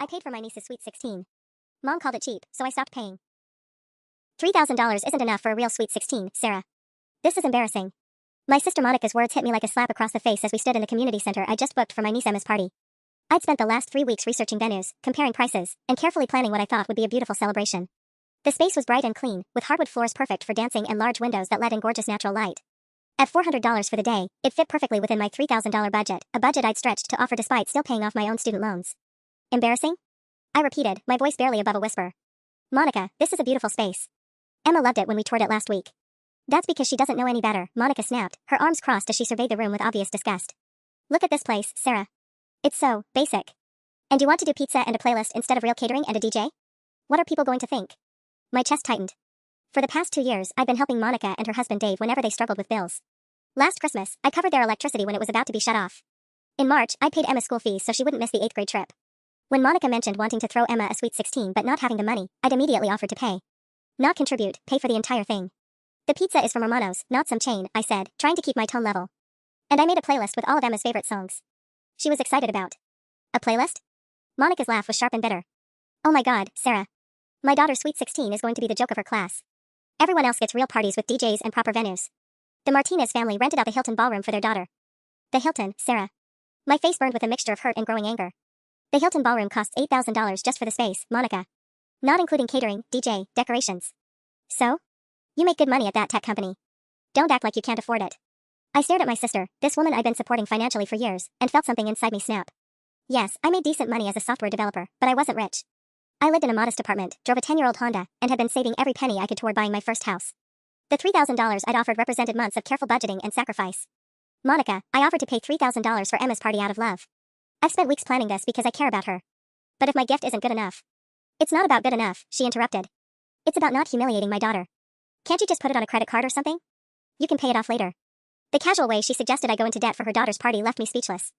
I paid for my niece's sweet 16. Mom called it cheap, so I stopped paying. $3,000 isn't enough for a real sweet 16, Sarah. This is embarrassing. My sister Monica's words hit me like a slap across the face as we stood in the community center I just booked for my niece Emma's party. I'd spent the last 3 weeks researching venues, comparing prices, and carefully planning what I thought would be a beautiful celebration. The space was bright and clean, with hardwood floors perfect for dancing and large windows that let in gorgeous natural light. At $400 for the day, it fit perfectly within my $3,000 budget, a budget I'd stretched to offer despite still paying off my own student loans. Embarrassing? I repeated, my voice barely above a whisper. Monica, this is a beautiful space. Emma loved it when we toured it last week. That's because she doesn't know any better, Monica snapped, her arms crossed as she surveyed the room with obvious disgust. Look at this place, Sarah. It's so basic. And you want to do pizza and a playlist instead of real catering and a DJ? What are people going to think? My chest tightened. For the past 2 years, I'd been helping Monica and her husband Dave whenever they struggled with bills. Last Christmas, I covered their electricity when it was about to be shut off. In March, I paid Emma school fees so she wouldn't miss the 8th grade trip. When Monica mentioned wanting to throw Emma a sweet 16 but not having the money, I'd immediately offered to pay. Not contribute, pay for the entire thing. The pizza is from Romano's, not some chain, I said, trying to keep my tone level. And I made a playlist with all of Emma's favorite songs. She was excited about. A playlist? Monica's laugh was sharp and bitter. Oh my god, Sarah. My daughter's sweet 16 is going to be the joke of her class. Everyone else gets real parties with DJs and proper venues. The Martinez family rented out the Hilton ballroom for their daughter. The Hilton, Sarah. My face burned with a mixture of hurt and growing anger. The Hilton ballroom costs $8,000 just for the space, Monica. Not including catering, DJ, decorations. So? You make good money at that tech company. Don't act like you can't afford it. I stared at my sister, this woman I'd been supporting financially for years, and felt something inside me snap. Yes, I made decent money as a software developer, but I wasn't rich. I lived in a modest apartment, drove a 10-year-old Honda, and had been saving every penny I could toward buying my first house. The $3,000 I'd offered represented months of careful budgeting and sacrifice. Monica, I offered to pay $3,000 for Emma's party out of love. I've spent weeks planning this because I care about her. But if my gift isn't good enough. It's not about good enough, she interrupted. It's about not humiliating my daughter. Can't you just put it on a credit card or something? You can pay it off later. The casual way she suggested I go into debt for her daughter's party left me speechless.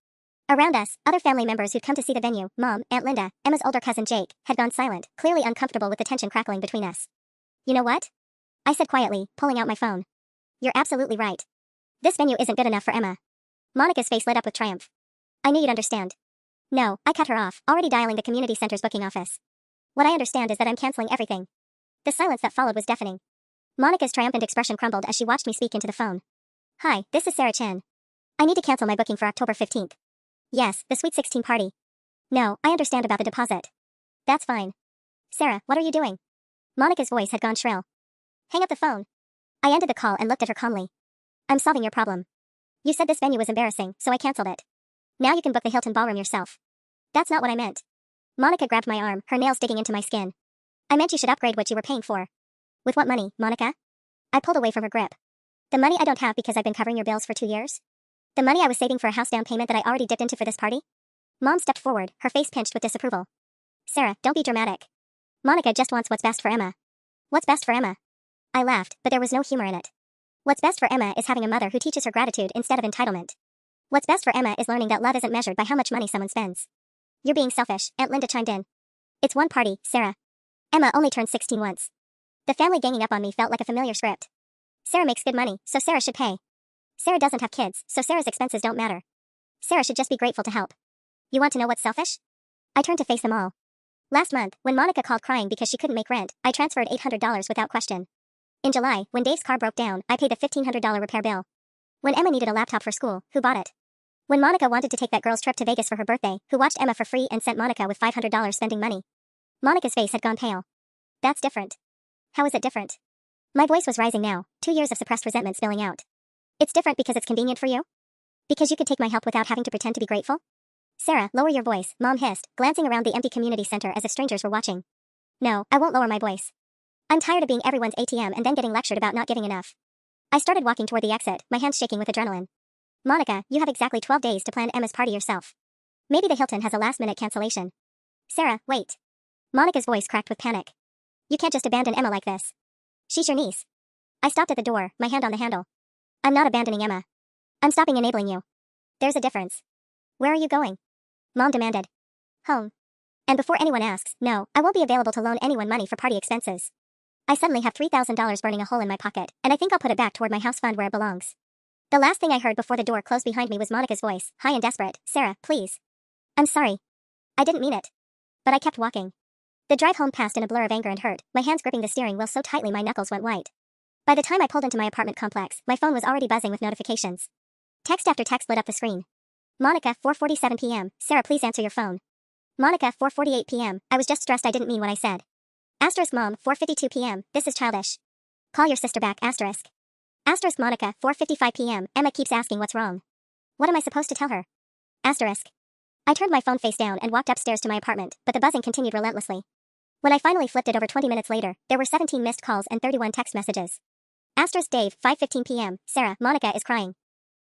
Around us, other family members who'd come to see the venue, Mom, Aunt Linda, Emma's older cousin Jake, had gone silent, clearly uncomfortable with the tension crackling between us. You know what? I said quietly, pulling out my phone. You're absolutely right. This venue isn't good enough for Emma. Monica's face lit up with triumph. I knew you'd understand. No, I cut her off, already dialing the community center's booking office. What I understand is that I'm canceling everything. The silence that followed was deafening. Monica's triumphant expression crumbled as she watched me speak into the phone. Hi, this is Sarah Chen. I need to cancel my booking for October 15th. Yes, the Sweet 16 party. No, I understand about the deposit. That's fine. Sarah, what are you doing? Monica's voice had gone shrill. Hang up the phone. I ended the call and looked at her calmly. I'm solving your problem. You said this venue was embarrassing, so I canceled it. Now you can book the Hilton ballroom yourself. That's not what I meant. Monica grabbed my arm, her nails digging into my skin. I meant you should upgrade what you were paying for. With what money, Monica? I pulled away from her grip. The money I don't have because I've been covering your bills for 2 years? The money I was saving for a house down payment that I already dipped into for this party? Mom stepped forward, her face pinched with disapproval. Sarah, don't be dramatic. Monica just wants what's best for Emma. What's best for Emma? I laughed, but there was no humor in it. What's best for Emma is having a mother who teaches her gratitude instead of entitlement. What's best for Emma is learning that love isn't measured by how much money someone spends. You're being selfish, Aunt Linda chimed in. It's one party, Sarah. Emma only turned 16 once. The family ganging up on me felt like a familiar script. Sarah makes good money, so Sarah should pay. Sarah doesn't have kids, so Sarah's expenses don't matter. Sarah should just be grateful to help. You want to know what's selfish? I turned to face them all. Last month, when Monica called crying because she couldn't make rent, I transferred $800 without question. In July, when Dave's car broke down, I paid the $1,500 repair bill. When Emma needed a laptop for school, who bought it? When Monica wanted to take that girl's trip to Vegas for her birthday, who watched Emma for free and sent Monica with $500 spending money? Monica's face had gone pale. That's different. How is it different? My voice was rising now, 2 years of suppressed resentment spilling out. It's different because it's convenient for you? Because you could take my help without having to pretend to be grateful? Sarah, lower your voice, Mom hissed, glancing around the empty community center as if strangers were watching. No, I won't lower my voice. I'm tired of being everyone's ATM and then getting lectured about not giving enough. I started walking toward the exit, my hands shaking with adrenaline. Monica, you have exactly 12 days to plan Emma's party yourself. Maybe the Hilton has a last-minute cancellation. Sarah, wait. Monica's voice cracked with panic. You can't just abandon Emma like this. She's your niece. I stopped at the door, my hand on the handle. I'm not abandoning Emma. I'm stopping enabling you. There's a difference. Where are you going? Mom demanded. Home. And before anyone asks, no, I won't be available to loan anyone money for party expenses. I suddenly have $3,000 burning a hole in my pocket, and I think I'll put it back toward my house fund where it belongs. The last thing I heard before the door closed behind me was Monica's voice, high and desperate. Sarah, please. I'm sorry. I didn't mean it. But I kept walking. The drive home passed in a blur of anger and hurt, my hands gripping the steering wheel so tightly my knuckles went white. By the time I pulled into my apartment complex, my phone was already buzzing with notifications. Text after text lit up the screen. Monica, 4:47 p.m. Sarah, please answer your phone. Monica, 4:48 p.m. I was just stressed I didn't mean what I said. Asterisk mom, 4:52 p.m. This is childish. Call your sister back, asterisk. Asterisk Monica, 4:55 p.m. Emma keeps asking what's wrong. What am I supposed to tell her? Asterisk. I turned my phone face down and walked upstairs to my apartment, but the buzzing continued relentlessly. When I finally flipped it over 20 minutes later, there were 17 missed calls and 31 text messages. Asterisk Dave, 5:15 p.m. Sarah, Monica is crying.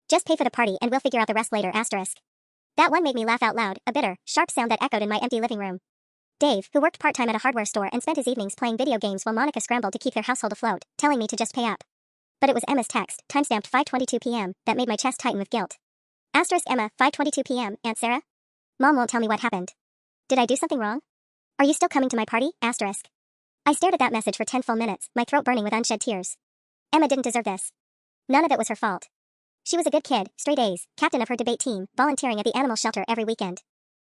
Just pay for the party and we'll figure out the rest later, asterisk. That one made me laugh out loud, a bitter, sharp sound that echoed in my empty living room. Dave, who worked part-time at a hardware store and spent his evenings playing video games while Monica scrambled to keep their household afloat, telling me to just pay up. But it was Emma's text, timestamped 5:22 p.m., that made my chest tighten with guilt. Asterisk Emma, 5:22 p.m. Aunt Sarah? Mom won't tell me what happened. Did I do something wrong? Are you still coming to my party? Asterisk. I stared at that message for 10 full minutes, my throat burning with unshed tears. Emma didn't deserve this. None of it was her fault. She was a good kid, straight A's, captain of her debate team, volunteering at the animal shelter every weekend.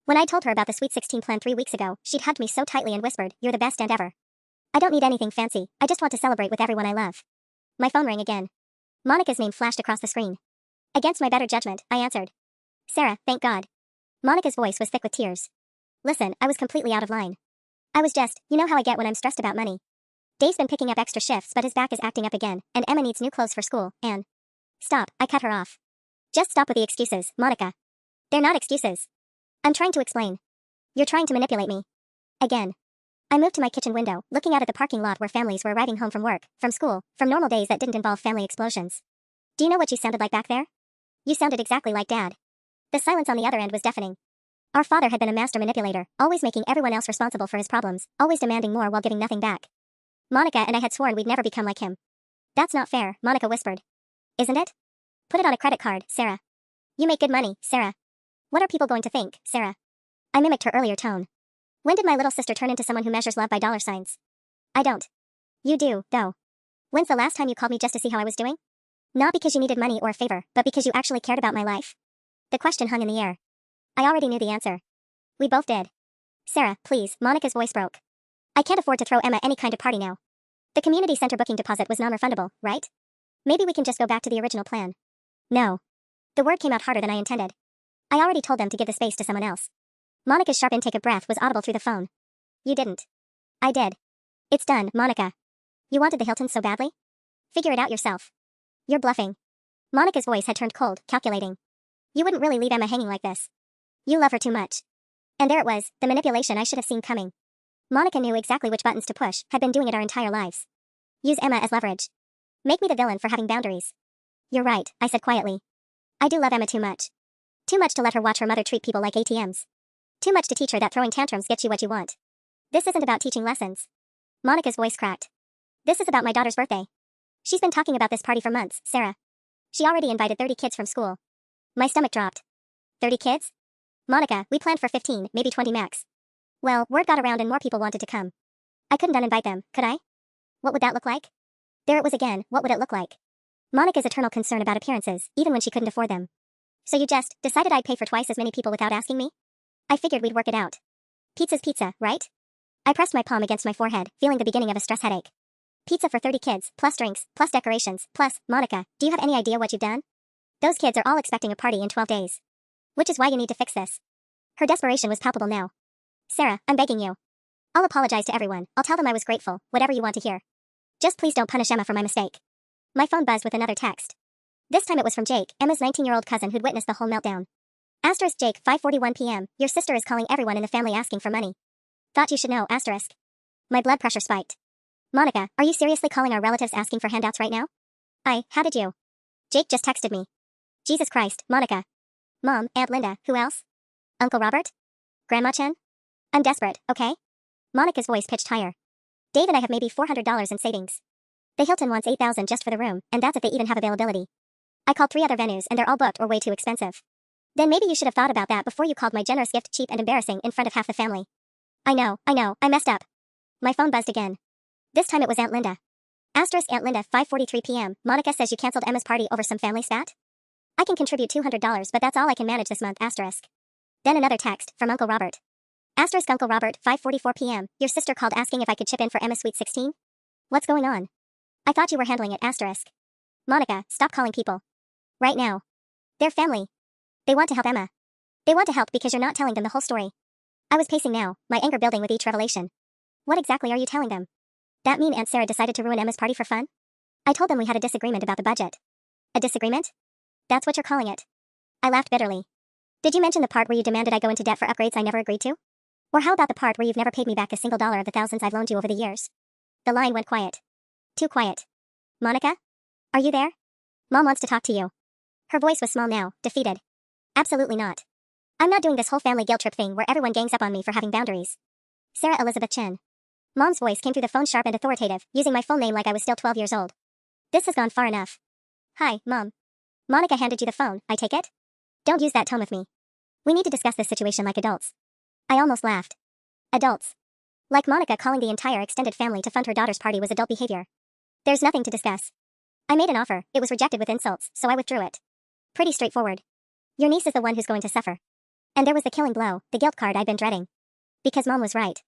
When I told her about the Sweet 16 plan 3 weeks ago, she'd hugged me so tightly and whispered, "You're the best aunt ever." I don't need anything fancy, I just want to celebrate with everyone I love. My phone rang again. Monica's name flashed across the screen. Against my better judgment, I answered. Sarah, thank God. Monica's voice was thick with tears. Listen, I was completely out of line. I was just, you know how I get when I'm stressed about money. Dave's been picking up extra shifts but his back is acting up again, and Emma needs new clothes for school, and... Stop, I cut her off. Just stop with the excuses, Monica. They're not excuses. I'm trying to explain. You're trying to manipulate me. Again. I moved to my kitchen window, looking out at the parking lot where families were arriving home from work, from school, from normal days that didn't involve family explosions. Do you know what you sounded like back there? You sounded exactly like Dad. The silence on the other end was deafening. Our father had been a master manipulator, always making everyone else responsible for his problems, always demanding more while giving nothing back. Monica and I had sworn we'd never become like him. That's not fair, Monica whispered. Isn't it? Put it on a credit card, Sarah. You make good money, Sarah. What are people going to think, Sarah? I mimicked her earlier tone. When did my little sister turn into someone who measures love by dollar signs? I don't. You do, though. When's the last time you called me just to see how I was doing? Not because you needed money or a favor, but because you actually cared about my life. The question hung in the air. I already knew the answer. We both did. Sarah, please, Monica's voice broke. I can't afford to throw Emma any kind of party now. The community center booking deposit was non-refundable, right? Maybe we can just go back to the original plan. No. The word came out harder than I intended. I already told them to give the space to someone else. Monica's sharp intake of breath was audible through the phone. You didn't. I did. It's done, Monica. You wanted the Hilton so badly? Figure it out yourself. You're bluffing. Monica's voice had turned cold, calculating. You wouldn't really leave Emma hanging like this. You love her too much. And there it was, the manipulation I should have seen coming. Monica knew exactly which buttons to push, had been doing it our entire lives. Use Emma as leverage. Make me the villain for having boundaries. You're right, I said quietly. I do love Emma too much. Too much to let her watch her mother treat people like ATMs. Too much to teach her that throwing tantrums gets you what you want. This isn't about teaching lessons. Monica's voice cracked. This is about my daughter's birthday. She's been talking about this party for months, Sarah. She already invited 30 kids from school. My stomach dropped. 30 kids? Monica, we planned for 15, maybe 20 max. Well, word got around and more people wanted to come. I couldn't uninvite them, could I? What would that look like? There it was again, what would it look like? Monica's eternal concern about appearances, even when she couldn't afford them. So you just decided I'd pay for twice as many people without asking me? I figured we'd work it out. Pizza's pizza, right? I pressed my palm against my forehead, feeling the beginning of a stress headache. Pizza for 30 kids, plus drinks, plus decorations, plus, Monica, do you have any idea what you've done? Those kids are all expecting a party in 12 days. Which is why you need to fix this. Her desperation was palpable now. Sarah, I'm begging you. I'll apologize to everyone, I'll tell them I was grateful, whatever you want to hear. Just please don't punish Emma for my mistake. My phone buzzed with another text. This time it was from Jake, Emma's 19-year-old cousin who'd witnessed the whole meltdown. Asterisk Jake, 5:41 p.m. Your sister is calling everyone in the family asking for money. Thought you should know, asterisk. My blood pressure spiked. Monica, are you seriously calling our relatives asking for handouts right now? How did you? Jake just texted me. Jesus Christ, Monica. Mom, Aunt Linda, who else? Uncle Robert? Grandma Chen? I'm desperate, okay? Monica's voice pitched higher. Dave and I have maybe $400 in savings. The Hilton wants $8,000 just for the room, and that's if they even have availability. I called 3 other venues and they're all booked or way too expensive. Then maybe you should have thought about that before you called my generous gift cheap and embarrassing in front of half the family. I know, I messed up. My phone buzzed again. This time it was Aunt Linda. Asterisk Aunt Linda, 5:43 p.m. Monica says you canceled Emma's party over some family spat? I can contribute $200, but that's all I can manage this month, asterisk. Then another text, from Uncle Robert. Asterisk Uncle Robert, 5:44 p.m. Your sister called asking if I could chip in for Emma's Sweet 16? What's going on? I thought you were handling it. Asterisk. Monica, stop calling people. Right now. They're family. They want to help Emma. They want to help because you're not telling them the whole story. I was pacing now, my anger building with each revelation. What exactly are you telling them? That mean Aunt Sarah decided to ruin Emma's party for fun? I told them we had a disagreement about the budget. A disagreement? That's what you're calling it. I laughed bitterly. Did you mention the part where you demanded I go into debt for upgrades I never agreed to? Or how about the part where you've never paid me back a single dollar of the thousands I've loaned you over the years? The line went quiet. Too quiet. Monica? Are you there? Mom wants to talk to you. Her voice was small now, defeated. Absolutely not. I'm not doing this whole family guilt trip thing where everyone gangs up on me for having boundaries. Sarah Elizabeth Chen. Mom's voice came through the phone sharp and authoritative, using my full name like I was still 12 years old. This has gone far enough. Hi, Mom. Monica handed you the phone, I take it? Don't use that tone with me. We need to discuss this situation like adults. I almost laughed. Adults. Like Monica calling the entire extended family to fund her daughter's party was adult behavior. There's nothing to discuss. I made an offer, it was rejected with insults, so I withdrew it. Pretty straightforward. Your niece is the one who's going to suffer. And there was the killing blow, the guilt card I'd been dreading. Because Mom was right.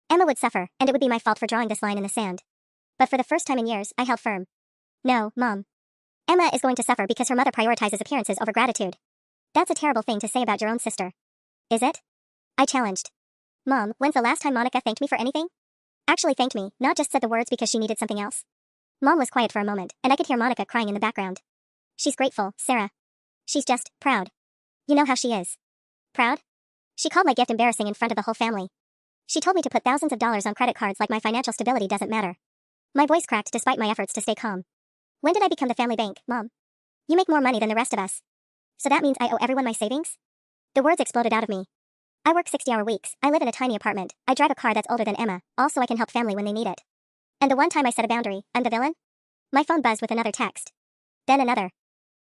Emma would suffer, and it would be my fault for drawing this line in the sand. But for the first time in years, I held firm. No, Mom. Emma is going to suffer because her mother prioritizes appearances over gratitude. That's a terrible thing to say about your own sister. Is it? I challenged. Mom, when's the last time Monica thanked me for anything? Actually thanked me, not just said the words because she needed something else. Mom was quiet for a moment, and I could hear Monica crying in the background. She's grateful, Sarah. She's just proud. You know how she is. Proud? She called my gift embarrassing in front of the whole family. She told me to put thousands of dollars on credit cards like my financial stability doesn't matter. My voice cracked despite my efforts to stay calm. When did I become the family bank, Mom? You make more money than the rest of us. So that means I owe everyone my savings? The words exploded out of me. I work 60-hour weeks, I live in a tiny apartment, I drive a car that's older than Emma, also I can help family when they need it. And the one time I set a boundary, I'm the villain? My phone buzzed with another text. Then another.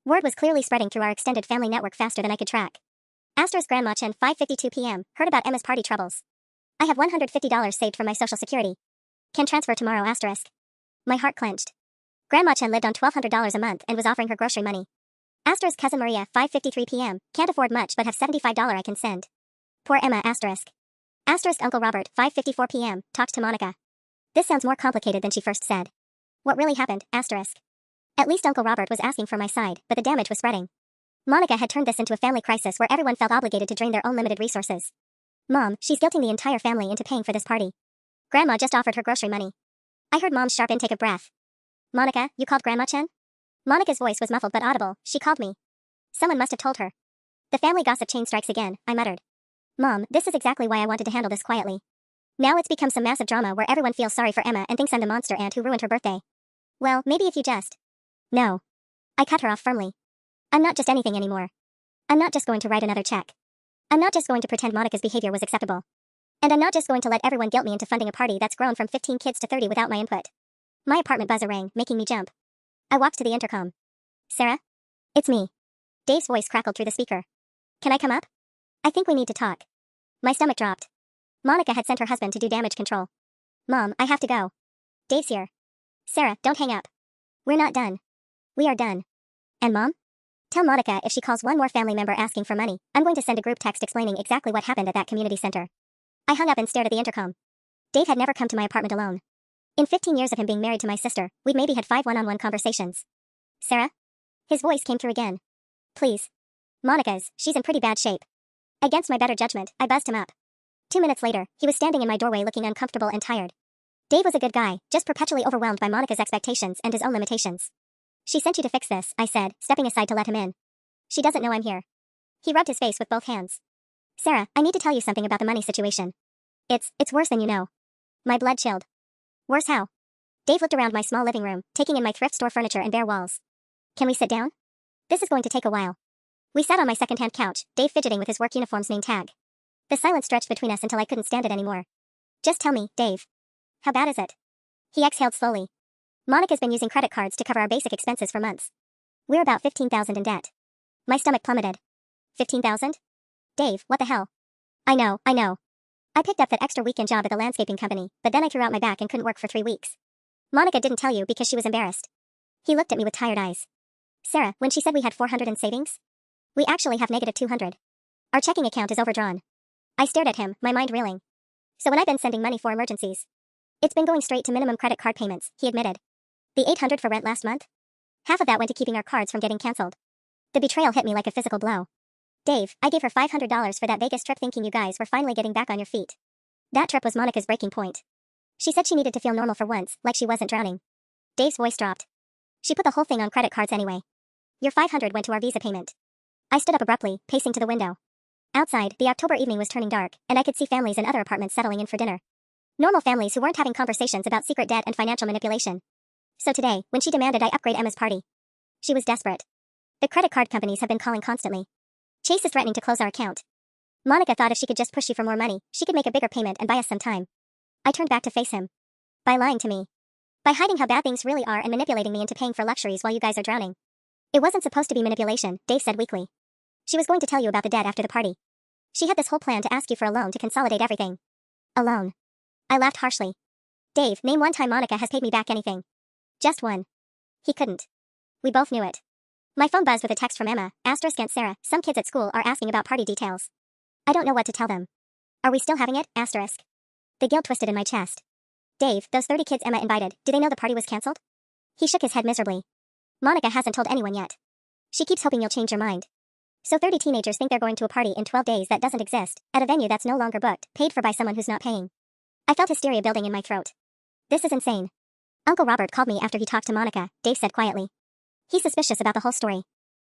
Word was clearly spreading through our extended family network faster than I could track. Asterisk Grandma Chen, 5:52 p.m., heard about Emma's party troubles. I have $150 saved from my social security. Can transfer tomorrow, asterisk. My heart clenched. Grandma Chen lived on $1,200 a month and was offering her grocery money. Asterisk Cousin Maria, 5:53 p.m., can't afford much but have $75 I can send. Poor Emma, asterisk. Asterisk Uncle Robert, 5:54 p.m., talked to Monica. This sounds more complicated than she first said. What really happened, asterisk. At least Uncle Robert was asking for my side, but the damage was spreading. Monica had turned this into a family crisis where everyone felt obligated to drain their own limited resources. Mom, she's guilting the entire family into paying for this party. Grandma just offered her grocery money. I heard Mom's sharp intake of breath. Monica, you called Grandma Chen? Monica's voice was muffled but audible. She called me. Someone must have told her. The family gossip chain strikes again, I muttered. Mom, this is exactly why I wanted to handle this quietly. Now it's become some massive drama where everyone feels sorry for Emma and thinks I'm the monster aunt who ruined her birthday. Well, maybe if you just... No. I cut her off firmly. I'm not just anything anymore. I'm not just going to write another check. I'm not just going to pretend Monica's behavior was acceptable. And I'm not just going to let everyone guilt me into funding a party that's grown from 15 kids to 30 without my input. My apartment buzzer rang, making me jump. I walked to the intercom. Sarah? It's me. Dave's voice crackled through the speaker. Can I come up? I think we need to talk. My stomach dropped. Monica had sent her husband to do damage control. Mom, I have to go. Dave's here. Sarah, don't hang up. We're not done. We are done. And Mom? Tell Monica if she calls one more family member asking for money, I'm going to send a group text explaining exactly what happened at that community center. I hung up and stared at the intercom. Dave had never come to my apartment alone. In 15 years of him being married to my sister, we'd maybe had 5 one-on-one conversations. Sarah? His voice came through again. Please. Monica's, she's in pretty bad shape. Against my better judgment, I buzzed him up. 2 minutes later, he was standing in my doorway looking uncomfortable and tired. Dave was a good guy, just perpetually overwhelmed by Monica's expectations and his own limitations. She sent you to fix this, I said, stepping aside to let him in. She doesn't know I'm here. He rubbed his face with both hands. Sarah, I need to tell you something about the money situation. It's worse than you know. My blood chilled. Worse how? Dave looked around my small living room, taking in my thrift store furniture and bare walls. Can we sit down? This is going to take a while. We sat on my second-hand couch, Dave fidgeting with his work uniform's name tag. The silence stretched between us until I couldn't stand it anymore. Just tell me, Dave. How bad is it? He exhaled slowly. Monica's been using credit cards to cover our basic expenses for months. We're about $15,000 in debt. My stomach plummeted. 15,000? Dave, what the hell? I know. I picked up that extra weekend job at the landscaping company, but then I threw out my back and couldn't work for 3 weeks. Monica didn't tell you because she was embarrassed. He looked at me with tired eyes. Sarah, when she said we had 400 in savings? We actually have negative 200. Our checking account is overdrawn. I stared at him, my mind reeling. So when I've been sending money for emergencies, it's been going straight to minimum credit card payments, he admitted. The $800 for rent last month? Half of that went to keeping our cards from getting canceled. The betrayal hit me like a physical blow. Dave, I gave her $500 for that Vegas trip thinking you guys were finally getting back on your feet. That trip was Monica's breaking point. She said she needed to feel normal for once, like she wasn't drowning. Dave's voice dropped. She put the whole thing on credit cards anyway. Your $500 went to our Visa payment. I stood up abruptly, pacing to the window. Outside, the October evening was turning dark, and I could see families in other apartments settling in for dinner. Normal families who weren't having conversations about secret debt and financial manipulation. So today, when she demanded I upgrade Emma's party, she was desperate. The credit card companies have been calling constantly. Chase is threatening to close our account. Monica thought if she could just push you for more money, she could make a bigger payment and buy us some time. I turned back to face him. By lying to me. By hiding how bad things really are and manipulating me into paying for luxuries while you guys are drowning. It wasn't supposed to be manipulation, Dave said weakly. She was going to tell you about the debt after the party. She had this whole plan to ask you for a loan to consolidate everything. A loan. I laughed harshly. Dave, name one time Monica has paid me back anything. Just one. He couldn't. We both knew it. My phone buzzed with a text from Emma, asterisk Aunt Sarah, some kids at school are asking about party details. I don't know what to tell them. Are we still having it, asterisk? The guilt twisted in my chest. Dave, those 30 kids Emma invited, do they know the party was cancelled? He shook his head miserably. Monica hasn't told anyone yet. She keeps hoping you'll change your mind. So 30 teenagers think they're going to a party in 12 days that doesn't exist, at a venue that's no longer booked, paid for by someone who's not paying. I felt hysteria building in my throat. This is insane. Uncle Robert called me after he talked to Monica, Dave said quietly. He's suspicious about the whole story.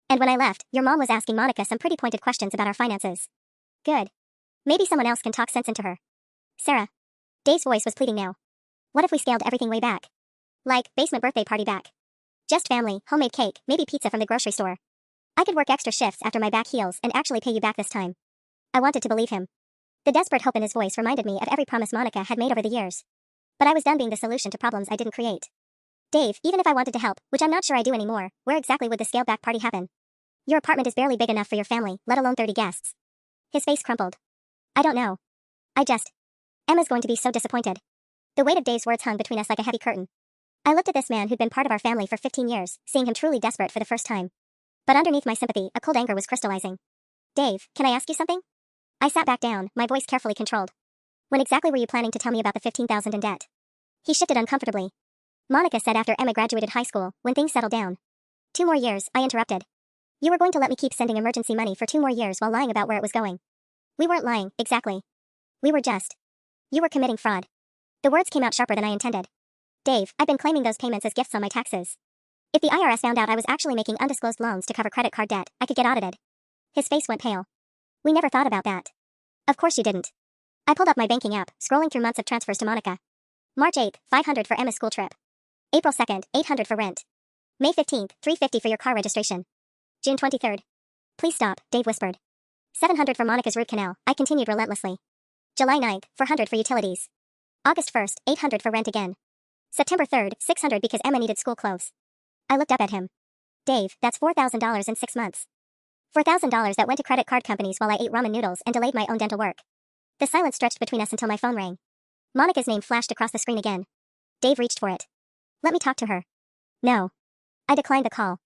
And when I left, your mom was asking Monica some pretty pointed questions about our finances. Good. Maybe someone else can talk sense into her. Sarah. Dave's voice was pleading now. What if we scaled everything way back? Like, basement birthday party back. Just family, homemade cake, maybe pizza from the grocery store. I could work extra shifts after my back heals and actually pay you back this time. I wanted to believe him. The desperate hope in his voice reminded me of every promise Monica had made over the years. But I was done being the solution to problems I didn't create. Dave, even if I wanted to help, which I'm not sure I do anymore, where exactly would the scaled-back party happen? Your apartment is barely big enough for your family, let alone 30 guests. His face crumpled. I don't know. Emma's going to be so disappointed. The weight of Dave's words hung between us like a heavy curtain. I looked at this man who'd been part of our family for 15 years, seeing him truly desperate for the first time. But underneath my sympathy, a cold anger was crystallizing. Dave, can I ask you something? I sat back down, my voice carefully controlled. When exactly were you planning to tell me about the $15,000 in debt? He shifted uncomfortably. Monica said after Emma graduated high school, when things settled down. 2 more years, I interrupted. You were going to let me keep sending emergency money for 2 more years while lying about where it was going. We weren't lying, exactly. We were just. You were committing fraud. The words came out sharper than I intended. Dave, I've been claiming those payments as gifts on my taxes. If the IRS found out I was actually making undisclosed loans to cover credit card debt, I could get audited. His face went pale. We never thought about that. Of course you didn't. I pulled up my banking app, scrolling through months of transfers to Monica. March 8th, $500 for Emma's school trip. April 2nd, $800 for rent. May 15th, $350 for your car registration. June 23rd. Please stop, Dave whispered. $700 for Monica's root canal, I continued relentlessly. July 9th, $400 for utilities. August 1st, $800 for rent again. September 3rd, $600 because Emma needed school clothes. I looked up at him. Dave, that's $4,000 in 6 months. $4,000 that went to credit card companies while I ate ramen noodles and delayed my own dental work. The silence stretched between us until my phone rang. Monica's name flashed across the screen again. Dave reached for it. Let me talk to her. No. I declined the call.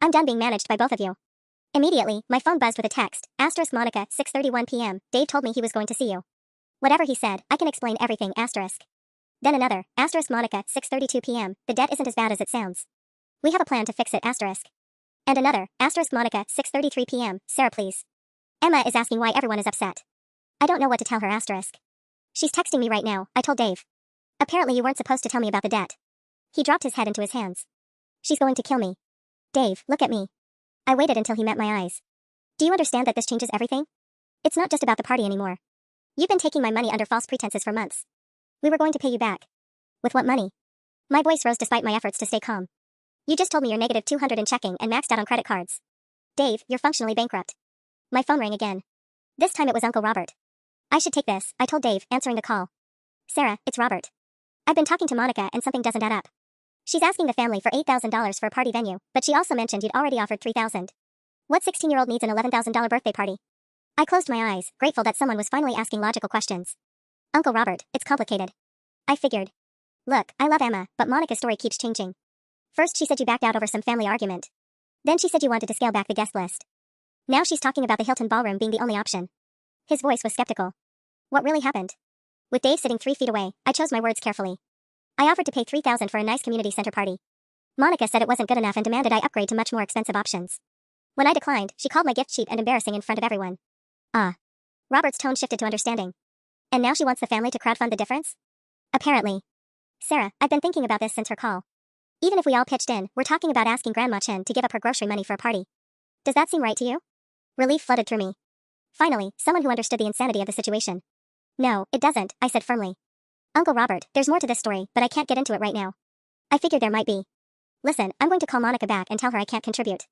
I'm done being managed by both of you. Immediately, my phone buzzed with a text, asterisk Monica, 6:31 p.m. Dave told me he was going to see you. Whatever he said, I can explain everything, asterisk. Then another, asterisk Monica, 6:32 p.m. The debt isn't as bad as it sounds. We have a plan to fix it, asterisk. And another, asterisk Monica, 6:33 p.m. Sarah, please. Emma is asking why everyone is upset. I don't know what to tell her, asterisk. She's texting me right now, I told Dave. Apparently you weren't supposed to tell me about the debt. He dropped his head into his hands. She's going to kill me. Dave, look at me. I waited until he met my eyes. Do you understand that this changes everything? It's not just about the party anymore. You've been taking my money under false pretenses for months. We were going to pay you back. With what money? My voice rose despite my efforts to stay calm. You just told me you're negative 200 in checking and maxed out on credit cards. Dave, you're functionally bankrupt. My phone rang again. This time it was Uncle Robert. I should take this, I told Dave, answering the call. Sarah, it's Robert. I've been talking to Monica and something doesn't add up. She's asking the family for $8,000 for a party venue, but she also mentioned you'd already offered $3,000. What 16-year-old needs an $11,000 birthday party? I closed my eyes, grateful that someone was finally asking logical questions. Uncle Robert, it's complicated. I figured. Look, I love Emma, but Monica's story keeps changing. First she said you backed out over some family argument. Then she said you wanted to scale back the guest list. Now she's talking about the Hilton ballroom being the only option. His voice was skeptical. What really happened? With Dave sitting 3 feet away, I chose my words carefully. I offered to pay $3,000 for a nice community center party. Monica said it wasn't good enough and demanded I upgrade to much more expensive options. When I declined, she called my gift cheap and embarrassing in front of everyone. Ah. Robert's tone shifted to understanding. And now she wants the family to crowdfund the difference? Apparently. Sarah, I've been thinking about this since her call. Even if we all pitched in, we're talking about asking Grandma Chen to give up her grocery money for a party. Does that seem right to you? Relief flooded through me. Finally, someone who understood the insanity of the situation. No, it doesn't, I said firmly. Uncle Robert, there's more to this story, but I can't get into it right now. I figured there might be. Listen, I'm going to call Monica back and tell her I can't contribute.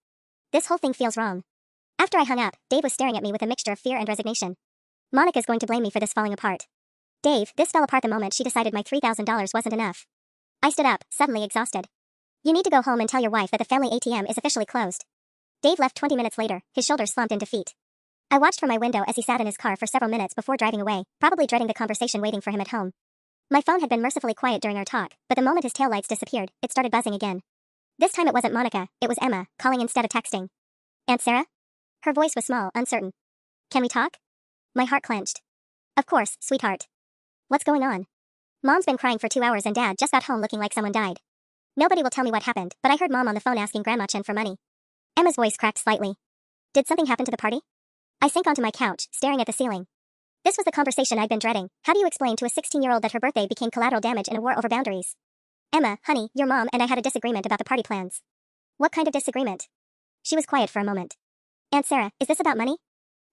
This whole thing feels wrong. After I hung up, Dave was staring at me with a mixture of fear and resignation. Monica's going to blame me for this falling apart. Dave, this fell apart the moment she decided my $3,000 wasn't enough. I stood up, suddenly exhausted. You need to go home and tell your wife that the family ATM is officially closed. Dave left 20 minutes later, his shoulders slumped in defeat. I watched from my window as he sat in his car for several minutes before driving away, probably dreading the conversation waiting for him at home. My phone had been mercifully quiet during our talk, but the moment his taillights disappeared, it started buzzing again. This time it wasn't Monica, it was Emma, calling instead of texting. Aunt Sarah? Her voice was small, uncertain. Can we talk? My heart clenched. Of course, sweetheart. What's going on? Mom's been crying for 2 hours and Dad just got home looking like someone died. Nobody will tell me what happened, but I heard Mom on the phone asking Grandma Chen for money. Emma's voice cracked slightly. Did something happen to the party? I sank onto my couch, staring at the ceiling. This was the conversation I'd been dreading. How do you explain to a 16-year-old that her birthday became collateral damage in a war over boundaries? Emma, honey, your mom and I had a disagreement about the party plans. What kind of disagreement? She was quiet for a moment. Aunt Sarah, is this about money?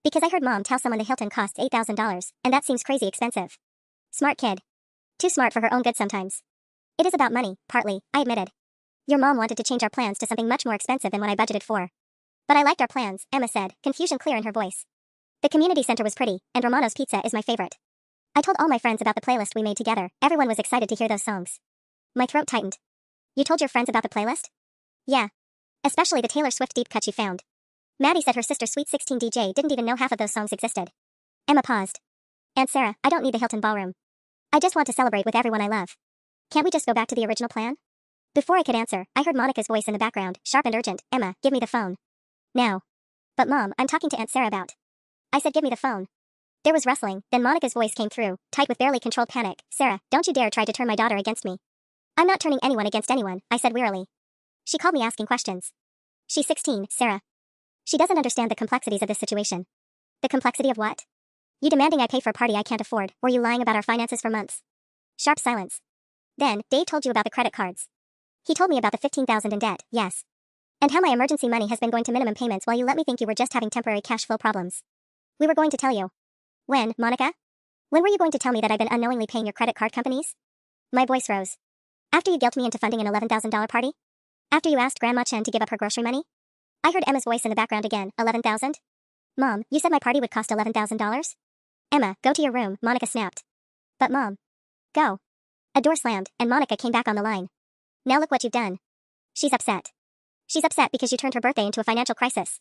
Because I heard Mom tell someone the Hilton costs $8,000, and that seems crazy expensive. Smart kid. Too smart for her own good sometimes. It is about money, partly, I admitted. Your mom wanted to change our plans to something much more expensive than what I budgeted for. But I liked our plans, Emma said, confusion clear in her voice. The community center was pretty, and Romano's Pizza is my favorite. I told all my friends about the playlist we made together. Everyone was excited to hear those songs. My throat tightened. You told your friends about the playlist? Yeah. Especially the Taylor Swift deep cut you found. Maddie said her sister Sweet 16 DJ didn't even know half of those songs existed. Emma paused. Aunt Sarah, I don't need the Hilton ballroom. I just want to celebrate with everyone I love. Can't we just go back to the original plan? Before I could answer, I heard Monica's voice in the background, sharp and urgent. Emma, give me the phone. Now. But Mom, I'm talking to Aunt Sarah about. I said give me the phone. There was rustling, then Monica's voice came through, tight with barely controlled panic. Sarah, don't you dare try to turn my daughter against me. I'm not turning anyone against anyone, I said wearily. She called me asking questions. She's 16, Sarah. She doesn't understand the complexities of this situation. The complexity of what? You demanding I pay for a party I can't afford, or you lying about our finances for months? Sharp silence. Then, Dave told you about the credit cards. He told me about the $15,000 in debt, yes. And how my emergency money has been going to minimum payments while you let me think you were just having temporary cash flow problems. We were going to tell you. When, Monica? When were you going to tell me that I've been unknowingly paying your credit card companies? My voice rose. After you guilt me into funding an $11,000 party? After you asked Grandma Chen to give up her grocery money? I heard Emma's voice in the background again, 11,000? Mom, you said my party would cost $11,000? Emma, go to your room, Monica snapped. But Mom. Go. A door slammed, and Monica came back on the line. Now look what you've done. She's upset. She's upset because you turned her birthday into a financial crisis.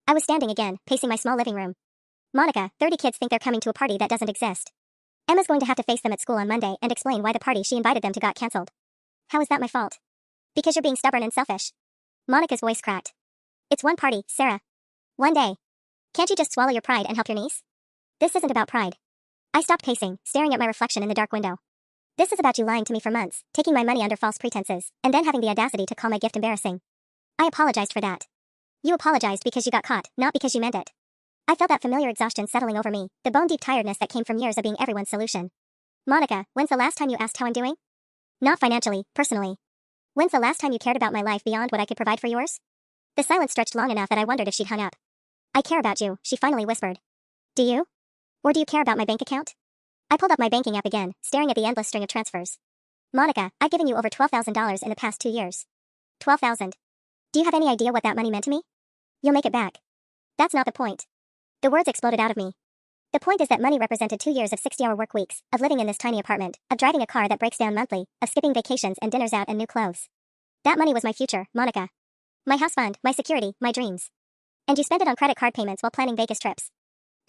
I was standing again, pacing my small living room. Monica, 30 kids think they're coming to a party that doesn't exist. Emma's going to have to face them at school on Monday and explain why the party she invited them to got cancelled. How is that my fault? Because you're being stubborn and selfish. Monica's voice cracked. It's one party, Sarah. One day. Can't you just swallow your pride and help your niece? This isn't about pride. I stopped pacing, staring at my reflection in the dark window. This is about you lying to me for months, taking my money under false pretenses, and then having the audacity to call my gift embarrassing. I apologized for that. You apologized because you got caught, not because you meant it. I felt that familiar exhaustion settling over me, the bone-deep tiredness that came from years of being everyone's solution. Monica, when's the last time you asked how I'm doing? Not financially, personally. When's the last time you cared about my life beyond what I could provide for yours? The silence stretched long enough that I wondered if she'd hung up. I care about you, she finally whispered. Do you? Or do you care about my bank account? I pulled up my banking app again, staring at the endless string of transfers. Monica, I've given you over $12,000 in the past 2 years. 12,000. Do you have any idea what that money meant to me? You'll make it back. That's not the point. The words exploded out of me. The point is that money represented 2 years of 60-hour work weeks, of living in this tiny apartment, of driving a car that breaks down monthly, of skipping vacations and dinners out and new clothes. That money was my future, Monica. My house fund, my security, my dreams. And you spent it on credit card payments while planning Vegas trips.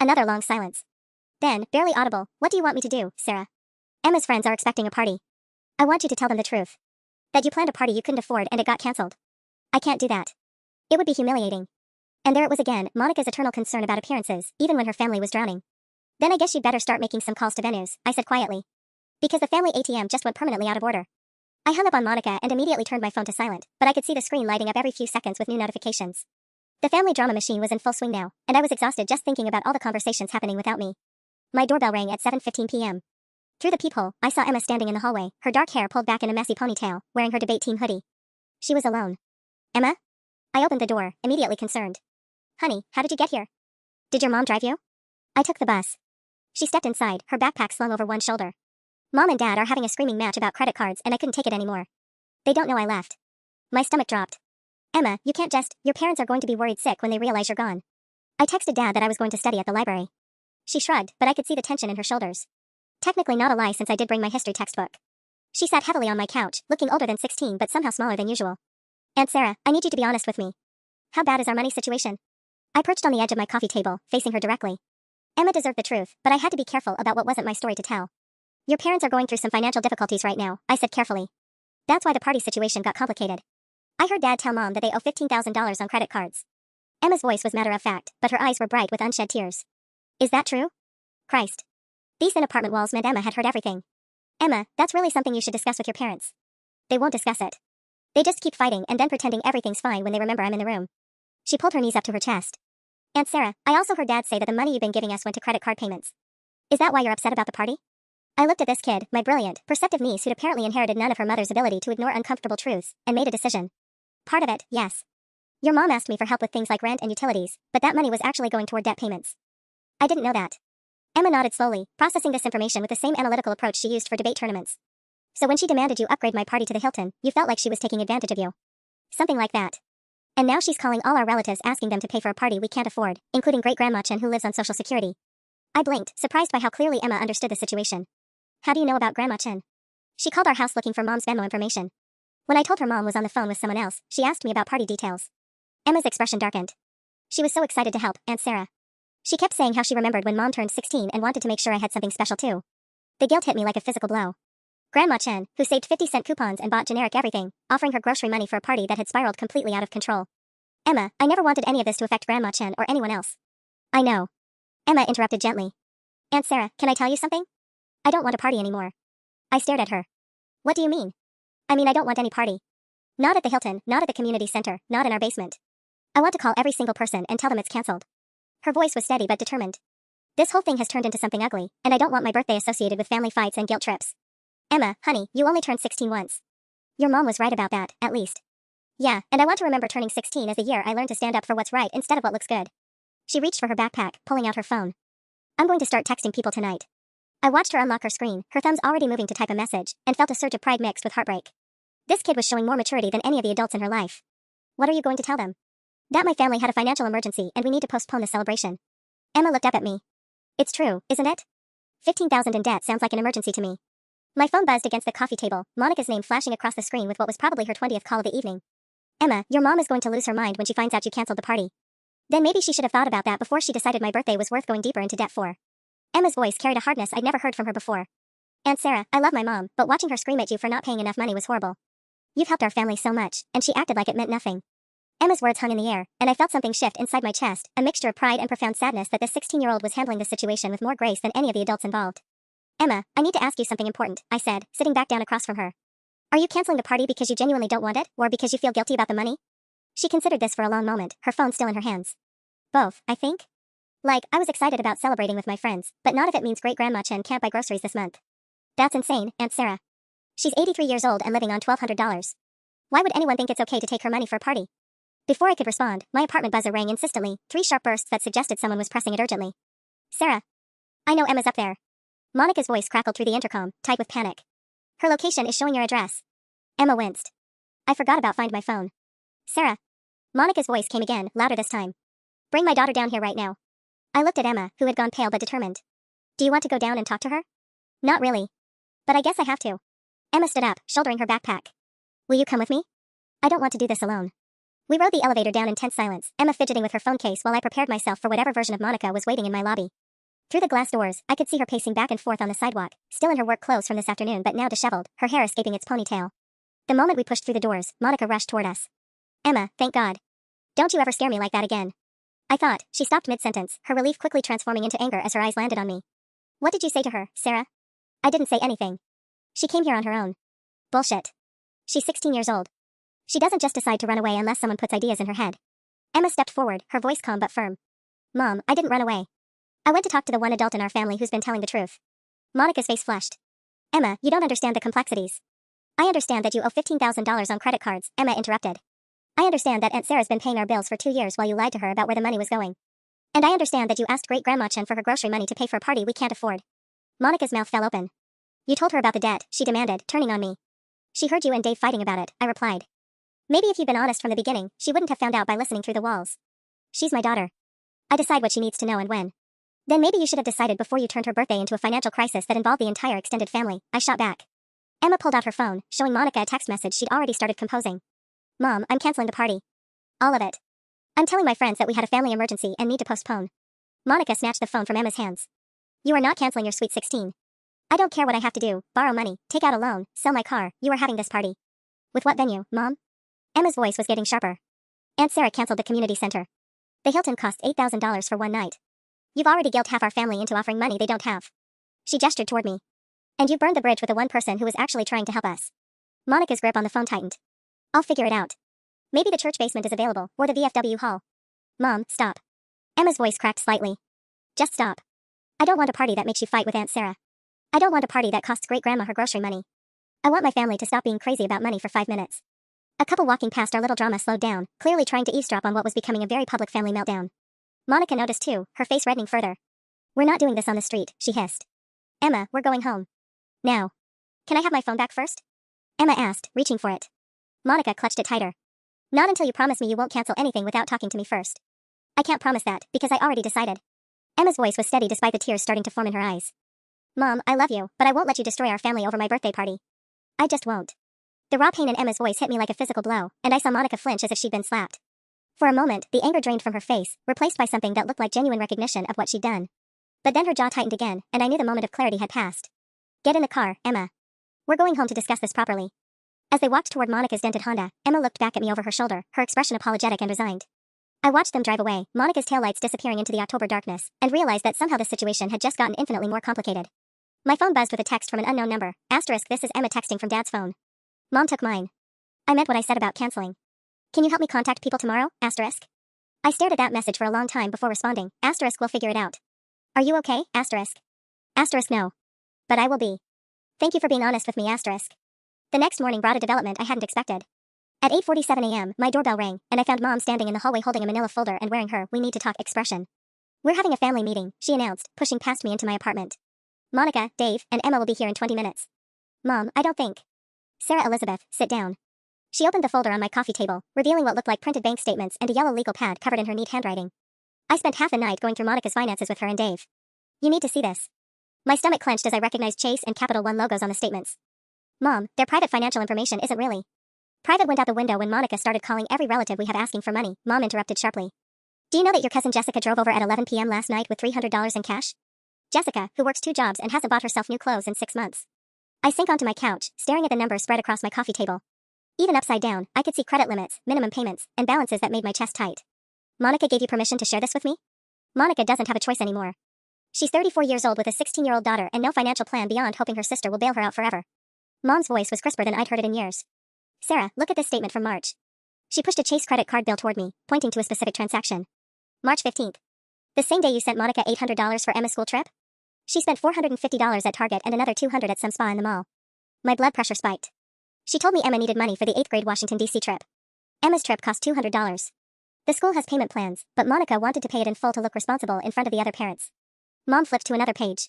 Another long silence. Then, barely audible, what do you want me to do, Sarah? Emma's friends are expecting a party. I want you to tell them the truth. That you planned a party you couldn't afford and it got cancelled. I can't do that. It would be humiliating. And there it was again, Monica's eternal concern about appearances, even when her family was drowning. Then I guess you'd better start making some calls to venues, I said quietly. Because the family ATM just went permanently out of order. I hung up on Monica and immediately turned my phone to silent, but I could see the screen lighting up every few seconds with new notifications. The family drama machine was in full swing now, and I was exhausted just thinking about all the conversations happening without me. My doorbell rang at 7:15 p.m. Through the peephole, I saw Emma standing in the hallway, her dark hair pulled back in a messy ponytail, wearing her debate team hoodie. She was alone. Emma? I opened the door, immediately concerned. Honey, how did you get here? Did your mom drive you? I took the bus. She stepped inside, her backpack slung over one shoulder. Mom and Dad are having a screaming match about credit cards and I couldn't take it anymore. They don't know I left. My stomach dropped. Emma, you can't just, your parents are going to be worried sick when they realize you're gone. I texted Dad that I was going to study at the library. She shrugged, but I could see the tension in her shoulders. Technically not a lie since I did bring my history textbook. She sat heavily on my couch, looking older than 16 but somehow smaller than usual. Aunt Sarah, I need you to be honest with me. How bad is our money situation? I perched on the edge of my coffee table, facing her directly. Emma deserved the truth, but I had to be careful about what wasn't my story to tell. Your parents are going through some financial difficulties right now, I said carefully. That's why the party situation got complicated. I heard Dad tell Mom that they owe $15,000 on credit cards. Emma's voice was matter-of-fact, but her eyes were bright with unshed tears. Is that true? Christ. These thin apartment walls meant Emma had heard everything. Emma, that's really something you should discuss with your parents. They won't discuss it. They just keep fighting and then pretending everything's fine when they remember I'm in the room. She pulled her knees up to her chest. Aunt Sarah, I also heard Dad say that the money you've been giving us went to credit card payments. Is that why you're upset about the party? I looked at this kid, my brilliant, perceptive niece who'd apparently inherited none of her mother's ability to ignore uncomfortable truths, and made a decision. Part of it, yes. Your mom asked me for help with things like rent and utilities, but that money was actually going toward debt payments. I didn't know that. Emma nodded slowly, processing this information with the same analytical approach she used for debate tournaments. So when she demanded you upgrade my party to the Hilton, you felt like she was taking advantage of you. Something like that. And now she's calling all our relatives asking them to pay for a party we can't afford, including great-grandma Chen who lives on Social Security. I blinked, surprised by how clearly Emma understood the situation. How do you know about Grandma Chen? She called our house looking for Mom's Venmo information. When I told her Mom was on the phone with someone else, she asked me about party details. Emma's expression darkened. She was so excited to help, Aunt Sarah. She kept saying how she remembered when Mom turned 16 and wanted to make sure I had something special too. The guilt hit me like a physical blow. Grandma Chen, who saved 50-cent coupons and bought generic everything, offering her grocery money for a party that had spiraled completely out of control. Emma, I never wanted any of this to affect Grandma Chen or anyone else. I know. Emma interrupted gently. Aunt Sarah, can I tell you something? I don't want a party anymore. I stared at her. What do you mean? I mean I don't want any party. Not at the Hilton, not at the community center, not in our basement. I want to call every single person and tell them it's cancelled. Her voice was steady but determined. This whole thing has turned into something ugly, and I don't want my birthday associated with family fights and guilt trips. Emma, honey, you only turned 16 once. Your mom was right about that, at least. Yeah, and I want to remember turning 16 as the year I learned to stand up for what's right instead of what looks good. She reached for her backpack, pulling out her phone. I'm going to start texting people tonight. I watched her unlock her screen, her thumbs already moving to type a message, and felt a surge of pride mixed with heartbreak. This kid was showing more maturity than any of the adults in her life. What are you going to tell them? That my family had a financial emergency and we need to postpone the celebration. Emma looked up at me. It's true, isn't it? 15,000 in debt sounds like an emergency to me. My phone buzzed against the coffee table, Monica's name flashing across the screen with what was probably her 20th call of the evening. Emma, your mom is going to lose her mind when she finds out you canceled the party. Then maybe she should have thought about that before she decided my birthday was worth going deeper into debt for. Emma's voice carried a hardness I'd never heard from her before. Aunt Sarah, I love my mom, but watching her scream at you for not paying enough money was horrible. You've helped our family so much, and she acted like it meant nothing. Emma's words hung in the air, and I felt something shift inside my chest, a mixture of pride and profound sadness that this 16-year-old was handling the situation with more grace than any of the adults involved. Emma, I need to ask you something important, I said, sitting back down across from her. Are you canceling the party because you genuinely don't want it, or because you feel guilty about the money? She considered this for a long moment, her phone still in her hands. Both, I think. Like, I was excited about celebrating with my friends, but not if it means great-grandma Chen can't buy groceries this month. That's insane, Aunt Sarah. She's 83 years old and living on $1,200. Why would anyone think it's okay to take her money for a party? Before I could respond, my apartment buzzer rang insistently, 3 sharp bursts that suggested someone was pressing it urgently. Sarah. I know Emma's up there. Monica's voice crackled through the intercom, tight with panic. Her location is showing your address. Emma winced. I forgot about Find My Phone. Sarah. Monica's voice came again, louder this time. Bring my daughter down here right now. I looked at Emma, who had gone pale but determined. Do you want to go down and talk to her? Not really. But I guess I have to. Emma stood up, shouldering her backpack. Will you come with me? I don't want to do this alone. We rode the elevator down in tense silence, Emma fidgeting with her phone case while I prepared myself for whatever version of Monica was waiting in my lobby. Through the glass doors, I could see her pacing back and forth on the sidewalk, still in her work clothes from this afternoon but now disheveled, her hair escaping its ponytail. The moment we pushed through the doors, Monica rushed toward us. Emma, thank God. Don't you ever scare me like that again. I thought. She stopped mid-sentence, her relief quickly transforming into anger as her eyes landed on me. What did you say to her, Sarah? I didn't say anything. She came here on her own. Bullshit. She's 16 years old. She doesn't just decide to run away unless someone puts ideas in her head. Emma stepped forward, her voice calm but firm. Mom, I didn't run away. I went to talk to the one adult in our family who's been telling the truth. Monica's face flushed. Emma, you don't understand the complexities. I understand that you owe $15,000 on credit cards, Emma interrupted. I understand that Aunt Sarah's been paying our bills for 2 years while you lied to her about where the money was going. And I understand that you asked Great-Grandma Chen for her grocery money to pay for a party we can't afford. Monica's mouth fell open. You told her about the debt, she demanded, turning on me. She heard you and Dave fighting about it, I replied. Maybe if you'd been honest from the beginning, she wouldn't have found out by listening through the walls. She's my daughter. I decide what she needs to know and when. Then maybe you should have decided before you turned her birthday into a financial crisis that involved the entire extended family, I shot back. Emma pulled out her phone, showing Monica a text message she'd already started composing. Mom, I'm canceling the party. All of it. I'm telling my friends that we had a family emergency and need to postpone. Monica snatched the phone from Emma's hands. You are not canceling your sweet 16. I don't care what I have to do, borrow money, take out a loan, sell my car, you are having this party. With what venue, Mom? Emma's voice was getting sharper. Aunt Sarah canceled the community center. The Hilton cost $8,000 for one night. You've already guilt half our family into offering money they don't have. She gestured toward me. And you burned the bridge with the one person who was actually trying to help us. Monica's grip on the phone tightened. I'll figure it out. Maybe the church basement is available, or the VFW hall. Mom, stop. Emma's voice cracked slightly. Just stop. I don't want a party that makes you fight with Aunt Sarah. I don't want a party that costs Great-Grandma her grocery money. I want my family to stop being crazy about money for 5 minutes. A couple walking past our little drama slowed down, clearly trying to eavesdrop on what was becoming a very public family meltdown. Monica noticed too, her face reddening further. We're not doing this on the street, she hissed. Emma, we're going home. Now. Can I have my phone back first? Emma asked, reaching for it. Monica clutched it tighter. Not until you promise me you won't cancel anything without talking to me first. I can't promise that, because I already decided. Emma's voice was steady despite the tears starting to form in her eyes. Mom, I love you, but I won't let you destroy our family over my birthday party. I just won't. The raw pain in Emma's voice hit me like a physical blow, and I saw Monica flinch as if she'd been slapped. For a moment, the anger drained from her face, replaced by something that looked like genuine recognition of what she'd done. But then her jaw tightened again, and I knew the moment of clarity had passed. Get in the car, Emma. We're going home to discuss this properly. As they walked toward Monica's dented Honda, Emma looked back at me over her shoulder, her expression apologetic and resigned. I watched them drive away, Monica's taillights disappearing into the October darkness, and realized that somehow this situation had just gotten infinitely more complicated. My phone buzzed with a text from an unknown number. Asterisk, this is Emma texting from Dad's phone. Mom took mine. I meant what I said about canceling. Can you help me contact people tomorrow? Asterisk. I stared at that message for a long time before responding. Asterisk, we'll figure it out. Are you okay? Asterisk. Asterisk, no. But I will be. Thank you for being honest with me. Asterisk. The next morning brought a development I hadn't expected. At 8:47 a.m., my doorbell rang, and I found Mom standing in the hallway holding a manila folder and wearing her "we need to talk" expression. We're having a family meeting, she announced, pushing past me into my apartment. Monica, Dave, and Emma will be here in 20 minutes. Mom, I don't think. Sarah Elizabeth, sit down. She opened the folder on my coffee table, revealing what looked like printed bank statements and a yellow legal pad covered in her neat handwriting. I spent half the night going through Monica's finances with her and Dave. You need to see this. My stomach clenched as I recognized Chase and Capital One logos on the statements. Mom, their private financial information isn't really. Private went out the window when Monica started calling every relative we have asking for money, Mom interrupted sharply. Do you know that your cousin Jessica drove over at 11 p.m. last night with $300 in cash? Jessica, who works 2 jobs and hasn't bought herself new clothes in 6 months. I sank onto my couch, staring at the numbers spread across my coffee table. Even upside down, I could see credit limits, minimum payments, and balances that made my chest tight. Monica gave you permission to share this with me? Monica doesn't have a choice anymore. She's 34 years old with a 16-year-old daughter and no financial plan beyond hoping her sister will bail her out forever. Mom's voice was crisper than I'd heard it in years. Sarah, look at this statement from March. She pushed a Chase credit card bill toward me, pointing to a specific transaction. March 15th. The same day you sent Monica $800 for Emma's school trip? She spent $450 at Target and another $200 at some spa in the mall. My blood pressure spiked. She told me Emma needed money for the 8th grade Washington, D.C. trip. Emma's trip cost $200. The school has payment plans, but Monica wanted to pay it in full to look responsible in front of the other parents. Mom flipped to another page.